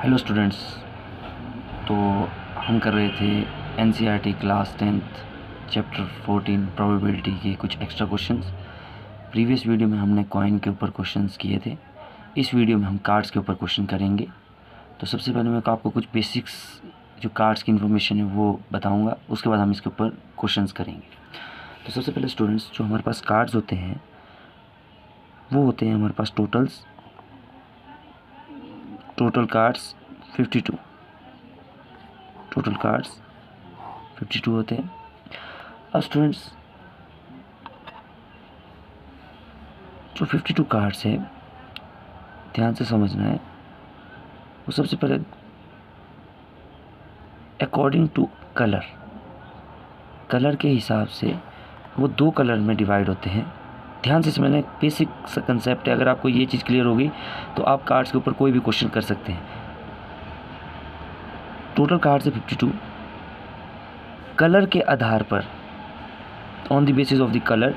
Hello students. तो हम कर रहे थे NCERT class 10th chapter 14 probability के कुछ एक्स्ट्रा क्वेश्चंस। प्रीवियस वीडियो में हमने कॉइन के ऊपर क्वेश्चंस किए थे। इस वीडियो में हम कार्ड्स के ऊपर क्वेश्चन करेंगे। तो सबसे पहले मैं आपको कुछ बेसिक्स जो कार्ड्स की इन्फॉर्मेशन है वो बताऊँगा, उसके बाद हम इसके ऊपर क्वेश्चंस करेंगे। तो सबसे पहले स्टूडेंट्स, जो हमारे पास कार्ड्स होते हैं वो होते हैं हमारे पास टोटल कार्ड्स 52। टोटल कार्ड्स 52 होते हैं। अब स्टूडेंट्स, जो 52 कार्ड्स है ध्यान से समझना है। वो सबसे पहले अकॉर्डिंग टू कलर के हिसाब से वो 2 कलर में डिवाइड होते हैं। ध्यान से समझना, एक बेसिक सा कंसेप्ट है। अगर आपको ये चीज़ क्लियर होगी तो आप कार्ड्स के ऊपर कोई भी क्वेश्चन कर सकते हैं। टोटल कार्ड्स है 52। कलर के आधार पर, on the basis of the colour,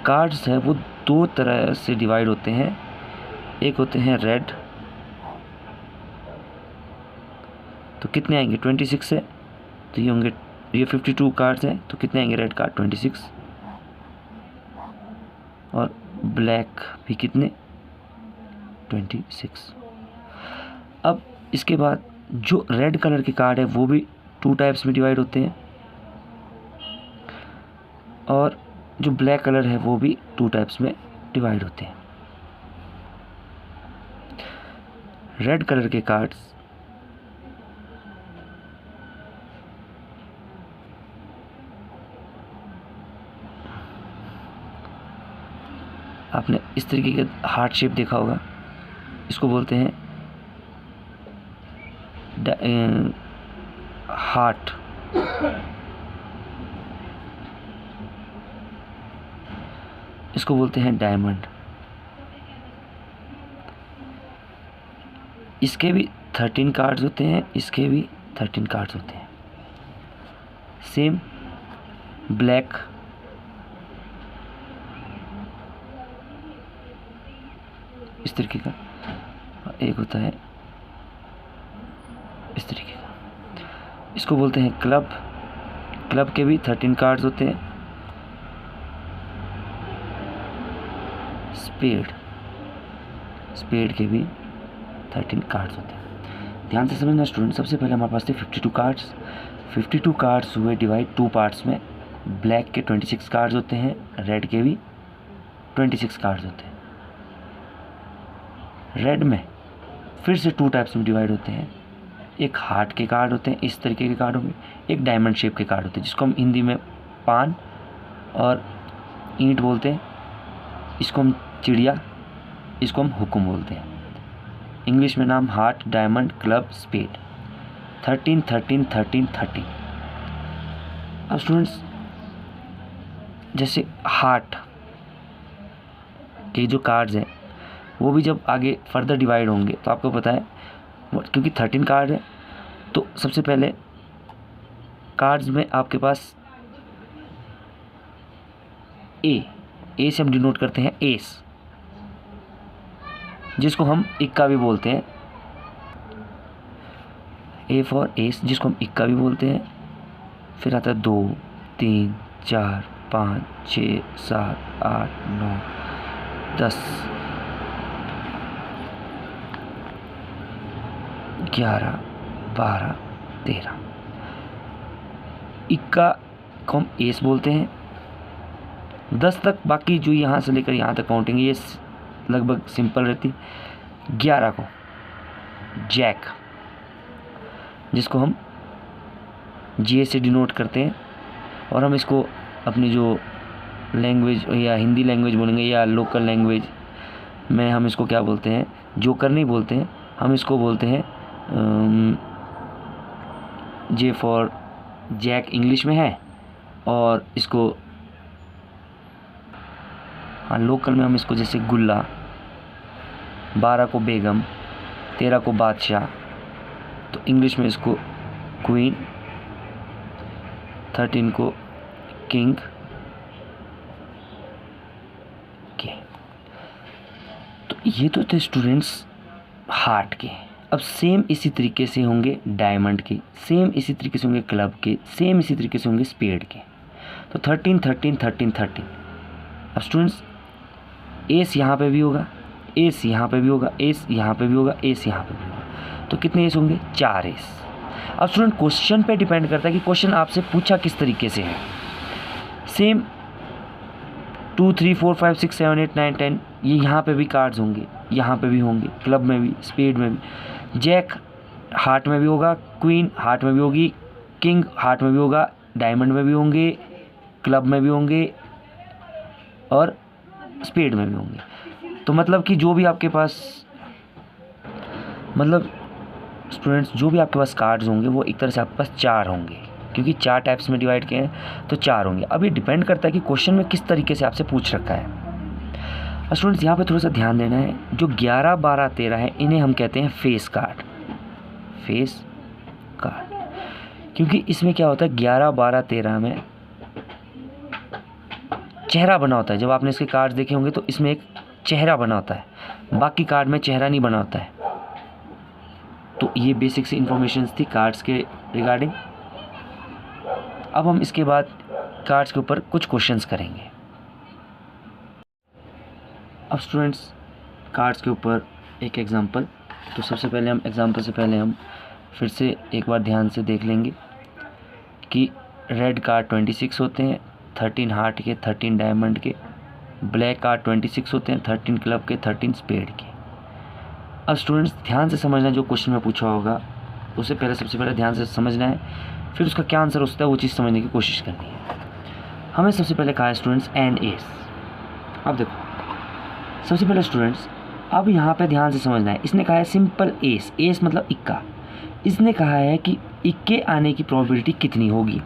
cards है वो 2 तरह से डिवाइड होते हैं। एक होते हैं रेड, तो कितने आएंगे 26 से, तो ये होंगे, ये 52 कार्ड्स हैं तो कितने आएंगे रेड कार्ड 26, और ब्लैक भी कितने 26। अब इसके बाद जो रेड कलर के कार्ड है वो भी 2 टाइप्स में डिवाइड होते हैं, और जो ब्लैक कलर है वो भी 2 टाइप्स में डिवाइड होते हैं। रेड कलर के कार्ड्स आपने इस तरीके का हार्ट शेप देखा होगा, इसको बोलते हैं हार्ट। इसको बोलते हैं डायमंड। इसके भी 13 कार्ड्स होते हैं, इसके भी 13 कार्ड्स होते हैं। सेम ब्लैक, इस तरीके का, एक होता है इस तरीके का। इसको बोलते हैं क्लब के भी 13 कार्ड्स होते हैं। स्पेड के भी 13 कार्ड्स होते हैं। ध्यान से समझना स्टूडेंट। सबसे पहले हमारे पास थे 52 कार्ड्स। 52 कार्ड्स हुए डिवाइड 2 पार्ट्स में। ब्लैक के 26 कार्ड्स होते हैं, रेड के भी 26 कार्ड्स होते हैं। रेड में फिर से 2 टाइप्स में डिवाइड होते हैं। एक हार्ट के कार्ड होते हैं, इस तरीके के कार्ड होंगे। एक डायमंड शेप के कार्ड होते हैं, जिसको हम हिंदी में पान और ईंट बोलते हैं। इसको हम चिड़िया, इसको हम हुक्म बोलते हैं। इंग्लिश में नाम हार्ट, डायमंड, क्लब, स्पेड। 13 13 13 13। अब स्टूडेंट्स, जैसे हार्ट के जो कार्ड्स हैं वो भी जब आगे फर्दर डिवाइड होंगे तो आपको पता है, क्योंकि 13 कार्ड है तो सबसे पहले कार्ड्स में आपके पास ए से हम डिनोट करते हैं एस, जिसको हम इक्का भी बोलते हैं। ए फॉर एस, जिसको हम इक्का भी बोलते हैं। फिर आता है 2 3 4 5 6 7 8 9 10 11 12 13। इक्का को हम एस बोलते हैं। 10 तक, बाकी जो यहाँ से लेकर यहाँ तक काउंटिंग ये लगभग सिंपल रहती। 11 को जैक, जिसको हम जे से डिनोट करते हैं, और हम इसको अपनी जो लैंग्वेज या हिंदी लैंग्वेज बोलेंगे या लोकल लैंग्वेज में हम इसको क्या बोलते हैं, जोकर नहीं बोलते हैं, हम इसको बोलते हैं जे फॉर जैक इंग्लिश में है, और इसको लोकल में हम इसको जैसे गुल्ला, 12 को बेगम, 13 को बादशाह, तो इंग्लिश में इसको क्वीन, 13 को किंग के। तो ये तो थे स्टूडेंट्स हार्ट के। अब सेम इसी तरीके से होंगे डायमंड के, सेम इसी तरीके से होंगे क्लब के, सेम इसी तरीके से होंगे स्पेड के। तो 13 13 13 13। अब स्टूडेंट्स एस यहाँ पे भी होगा, एस यहाँ पे भी होगा, एस यहाँ पे भी होगा, एस यहाँ पे भी होगा। तो कितने एस होंगे? 4 एस। अब स्टूडेंट क्वेश्चन पे डिपेंड करता है कि क्वेश्चन आपसे पूछा किस तरीके से है। सेम 2 3 4 5 6 7 8 9 10 ये यहाँ पे भी कार्ड्स होंगे, यहाँ पे भी होंगे, क्लब में भी, स्पेड में भी। जैक हार्ट में भी होगा, क्वीन हार्ट में भी होगी, किंग हार्ट में भी होगा, डायमंड में भी होंगे, क्लब में भी होंगे और स्पेड में भी होंगे। तो मतलब कि जो भी आपके पास, मतलब स्टूडेंट्स जो भी आपके पास कार्ड्स होंगे वो एक तरह से आपके पास 4 होंगे, क्योंकि 4 टाइप्स में डिवाइड किए हैं तो 4 होंगे। अब ये डिपेंड करता है कि क्वेश्चन में किस तरीके से आपसे पूछ रखा है। स्टूडेंट्स यहाँ पे थोड़ा सा ध्यान देना है, जो 11 12 13 है इन्हें हम कहते हैं फेस कार्ड, फेस कार्ड, क्योंकि इसमें क्या होता है 11 12 13 में चेहरा बना होता है। जब आपने इसके कार्ड देखे होंगे तो इसमें एक चेहरा बना होता है, बाकी कार्ड में चेहरा नहीं बना होता है। तो ये बेसिक सी इंफॉर्मेशन थी कार्ड्स के रिगार्डिंग। अब हम इसके बाद कार्ड्स के ऊपर कुछ क्वेश्चंस करेंगे। अब स्टूडेंट्स कार्ड्स के ऊपर एक एग्जांपल। तो सबसे पहले हम एग्जांपल से पहले हम फिर से एक बार ध्यान से देख लेंगे कि रेड कार्ड 26 होते हैं, 13 हार्ट के, 13 डायमंड के। ब्लैक कार्ड 26 होते हैं, 13 क्लब के, 13 स्पेड के। अब स्टूडेंट्स ध्यान से समझना, जो क्वेश्चन में पूछा होगा उसे पहले सबसे पहले ध्यान से समझना है, फिर उसका क्या आंसर होता है वो चीज़ समझने की कोशिश करनी है। हमें सबसे पहले कहा है स्टूडेंट्स एन एस। अब देखो सबसे पहले स्टूडेंट्स अब यहाँ पे ध्यान से समझना है, इसने कहा है सिंपल एस, एस मतलब इक्का। इसने कहा है कि इक्के आने की प्रोबेबिलिटी कितनी होगी।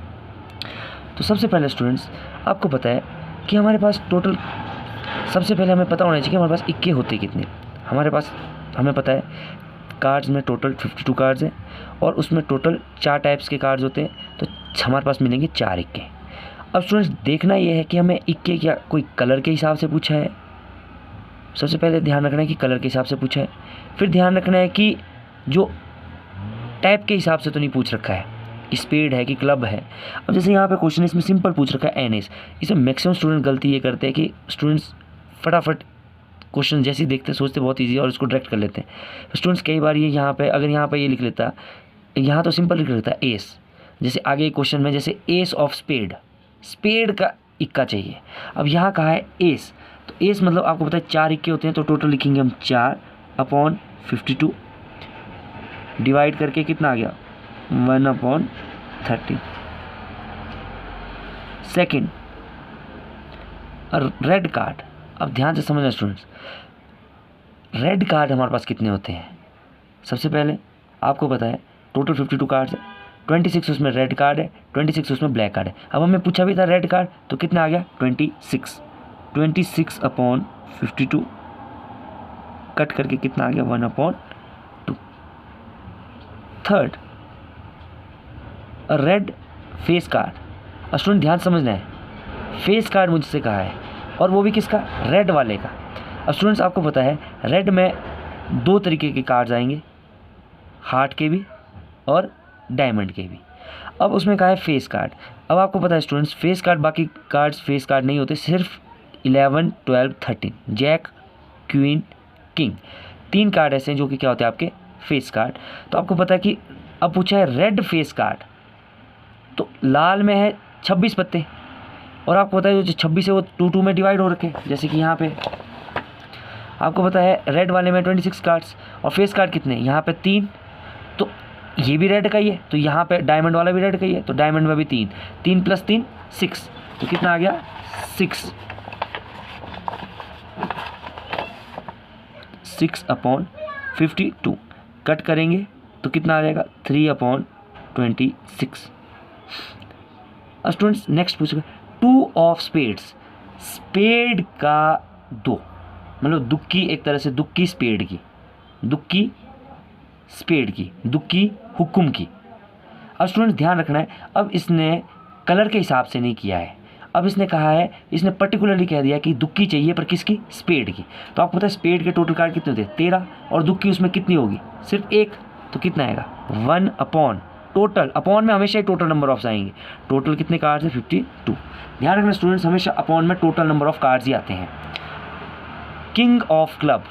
तो सबसे पहले स्टूडेंट्स आपको पता है कि हमारे पास टोटल, सबसे पहले हमें पता होना चाहिए कि हमारे पास इक्के होते कितने। हमारे पास हमें पता है कार्ड्स में टोटल 52 कार्ड्स हैं और उसमें टोटल 4 टाइप्स के कार्ड्स होते हैं, तो हमारे पास मिलेंगे 4 इक्के। अब स्टूडेंट्स देखना ये है कि हमें इक्के क्या कोई कलर के हिसाब से पूछा है। सबसे पहले ध्यान रखना है कि कलर के हिसाब से पूछा है, फिर ध्यान रखना है कि जो टाइप के हिसाब से तो नहीं पूछ रखा है कि स्पेड है कि क्लब है। अब जैसे यहाँ पे क्वेश्चन इसमें सिंपल पूछ रखा है एनएस, इसमें मैक्सिमम स्टूडेंट गलती ये करते हैं कि स्टूडेंट्स फटाफट क्वेश्चन जैसे ही देखते हैं सोचते बहुत ईजी और उसको डायरेक्ट कर लेते हैं। स्टूडेंट्स कई बार ये यहाँ पे अगर यहाँ पे ये लिख लेता, यहाँ तो सिंपल लिख लेता है एस, जैसे आगे क्वेश्चन में जैसे एस ऑफ स्पेड, स्पेड का इक्का चाहिए। अब यहाँ कहा है एस, तो एस मतलब आपको पता है 4 इक्के होते हैं, तो टोटल लिखेंगे हम 4/52 डिवाइड करके कितना आ गया 1/30। Second red card. अब ध्यान से समझना स्टूडेंट्स, रेड कार्ड हमारे पास कितने होते हैं। सबसे पहले आपको पता है टोटल 52 कार्ड्स है, 26 उसमें रेड कार्ड है, 26 उसमें ब्लैक कार्ड है। अब हमें पूछा भी था रेड कार्ड, तो कितना आ गया 26/52 कट करके कितना आ गया 1/2। Third red face card. Student ध्यान समझना है, फेस कार्ड मुझसे कहा है और वो भी किसका, रेड वाले का। अब स्टूडेंट्स आपको पता है रेड में 2 तरीके के कार्ड्स आएंगे, हार्ट के भी और डायमंड के भी। अब उसमें कहा है फेस कार्ड। अब आपको पता है स्टूडेंट्स फेस कार्ड, बाकी कार्ड्स फेस कार्ड नहीं होते, सिर्फ 11 12 13 जैक क्वीन किंग 3 कार्ड ऐसे हैं जो कि क्या होते हैं आपके फेस कार्ड। तो आपको पता है कि अब पूछा है रेड फेस कार्ड, तो लाल में है 26 पत्ते और आपको पता है जो 26 है वो 2 में डिवाइड हो रखे, जैसे कि यहाँ पे आपको पता है रेड वाले में 26 कार्ड्स और फेस कार्ड कितने, यहाँ पे 3, तो ये भी रेड का ही है, तो यहाँ पे डायमंड वाला भी रेड का ही है, तो डायमंड में भी 3 + 3 6, तो कितना आ गया 6/52 कट करेंगे तो कितना आ जाएगा 3/26। अब स्टूडेंट्स नेक्स्ट पूछेगा 2 ऑफ स्पेड्स, स्पेड का 2 मतलब दुक्की, एक तरह से दुक्की स्पेड की, दुक्की स्पेड की, दुक्की हुक्म की। अब स्टूडेंट्स ध्यान रखना है, अब इसने कलर के हिसाब से नहीं किया है, अब इसने कहा है, इसने पर्टिकुलरली कह दिया कि दुक्की चाहिए पर किसकी, स्पेड की। तो आपको पता है स्पेड के टोटल कार्ड कितने होते हैं, 13, और दुक्की उसमें कितनी होगी, सिर्फ एक, तो कितना आएगा 1 अपॉन टोटल। अपॉन में हमेशा ही टोटल नंबर ऑफ आएंगे, टोटल कितने कार्ड्स है 52। ध्यान रखना स्टूडेंट्स, हमेशा अपॉन में टोटल नंबर ऑफ कार्ड्स ही आते हैं। किंग ऑफ क्लब,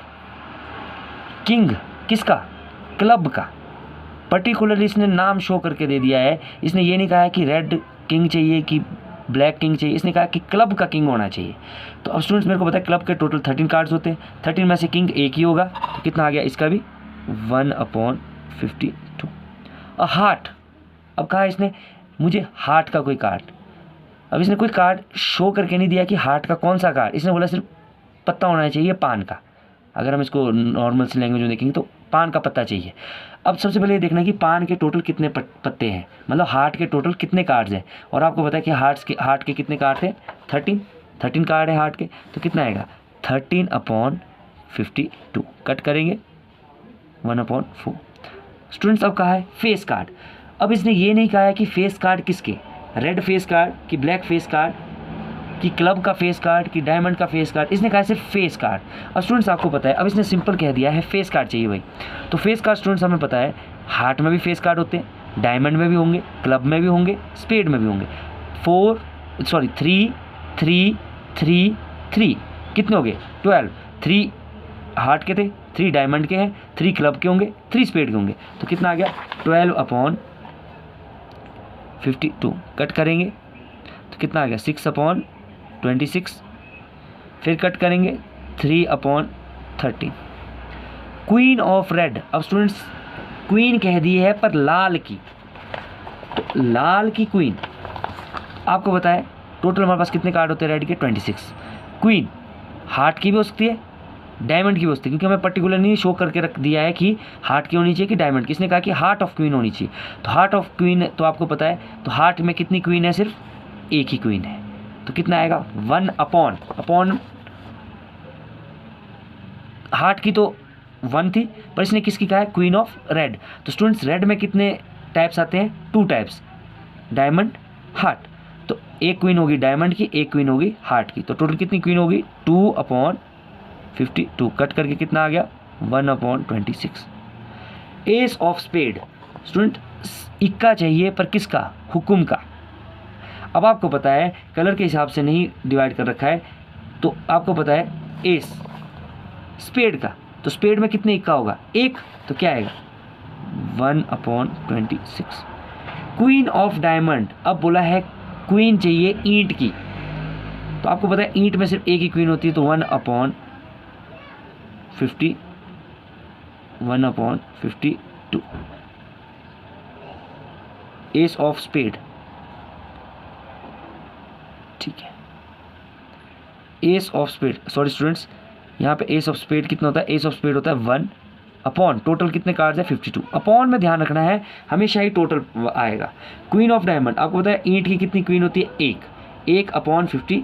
किंग किसका, क्लब का। पर्टिकुलरली इसने नाम शो करके दे दिया है, इसने ये नहीं कहा है कि रेड किंग चाहिए कि ब्लैक किंग चाहिए, इसने कहा कि क्लब का किंग होना चाहिए। तो अब स्टूडेंट्स मेरे को पता है क्लब के टोटल 13 कार्ड्स होते हैं, 13 में से किंग एक ही होगा, तो कितना आ गया इसका भी 1 अपॉन 52। हार्ट, अब कहा इसने मुझे हार्ट का कोई कार्ड, अब इसने कोई कार्ड शो करके नहीं दिया कि हार्ट का कौन सा कार्ड, इसने बोला सिर्फ पत्ता होना चाहिए पान का। अगर हम इसको नॉर्मल सी लैंग्वेज में देखेंगे तो पान का पत्ता चाहिए। अब सबसे पहले ये देखना है कि पान के टोटल कितने पत्ते हैं, मतलब हार्ट के टोटल कितने कार्ड्स हैं, और आपको पता है कि हार्ट के कितने कार्ड थे, 13 कार्ड है हार्ट के, तो कितना आएगा 13 अपॉन 52। कट करेंगे 1 अपॉन 4। स्टूडेंट्स अब कहा है फेस कार्ड, अब इसने ये नहीं कहा है कि फेस कार्ड किसके, रेड फेस कार्ड कि ब्लैक फेस कार्ड कि क्लब का फेस कार्ड कि डायमंड का फेस कार्ड, इसने कहा है सिर्फ फेस कार्ड। अब स्टूडेंट्स आपको पता है, अब इसने सिंपल कह दिया है फेस कार्ड चाहिए भाई, तो फेस कार्ड स्टूडेंट्स हमें पता है हार्ट में भी फेस कार्ड होते हैं, डायमंड में भी होंगे, क्लब में भी होंगे, स्पेड में भी होंगे। 3 3 3 3 कितने हो गए 12, 3 हार्ट के थे, 3 डायमंड के हैं, 3 क्लब के होंगे, 3 स्पेड के होंगे, तो कितना आ गया 12 अपॉन 52। कट करेंगे तो कितना आ गया 6 अपॉन 26। फिर कट करेंगे 3 अपॉन 13। क्वीन ऑफ रेड, अब स्टूडेंट्स क्वीन कह दी है पर लाल की, तो लाल की क्वीन आपको बताए टोटल हमारे पास कितने कार्ड होते हैं रेड के 26। क्वीन हार्ट की भी हो सकती है, डायमंड की भी हो सकती है, क्योंकि हमें पर्टिकुलर नहीं शो करके रख दिया है कि हार्ट की होनी चाहिए कि डायमंड की, इसने कहा कि हार्ट ऑफ क्वीन होनी चाहिए। तो हार्ट ऑफ क्वीन तो आपको पता है, तो हार्ट में कितनी क्वीन है, सिर्फ एक ही क्वीन है, तो कितना आएगा 1 अपॉन हार्ट की तो 1 थी, पर इसने किसकी कहा है क्वीन ऑफ रेड। तो स्टूडेंट्स रेड में कितने टाइप्स आते हैं, 2 टाइप्स, डायमंड हार्ट, तो एक क्वीन होगी डायमंड की, एक क्वीन होगी हार्ट की, तो टोटल कितनी क्वीन होगी 2 अपॉन 52। कट करके कितना आ गया 1 upon 26। Ace of spade, student इक्का चाहिए पर किसका, हुकुम का। अब आपको पता है कलर के हिसाब से नहीं डिवाइड कर रखा है, तो आपको पता है एस स्पेड का, तो स्पेड में कितने इक्का होगा, एक, तो क्या आएगा 1 अपॉन 26। क्वीन ऑफ डायमंड, अब बोला है क्वीन चाहिए ईंट की, तो आपको पता है ईंट में सिर्फ एक ही क्वीन होती है, तो 1 अपॉन 52। एस ऑफ स्पेड, ठीक है, ace of spade, sorry students यहाँ पे एस ऑफ स्पेड कितना होता है, एस ऑफ स्पेड होता है 1 अपॉन टोटल कितने कार्ड्स है 52। अपॉन में ध्यान रखना है हमेशा ही टोटल आएगा। क्वीन ऑफ डायमंड आपको पता है ईंट की कितनी क्वीन होती है, एक अपॉन 52।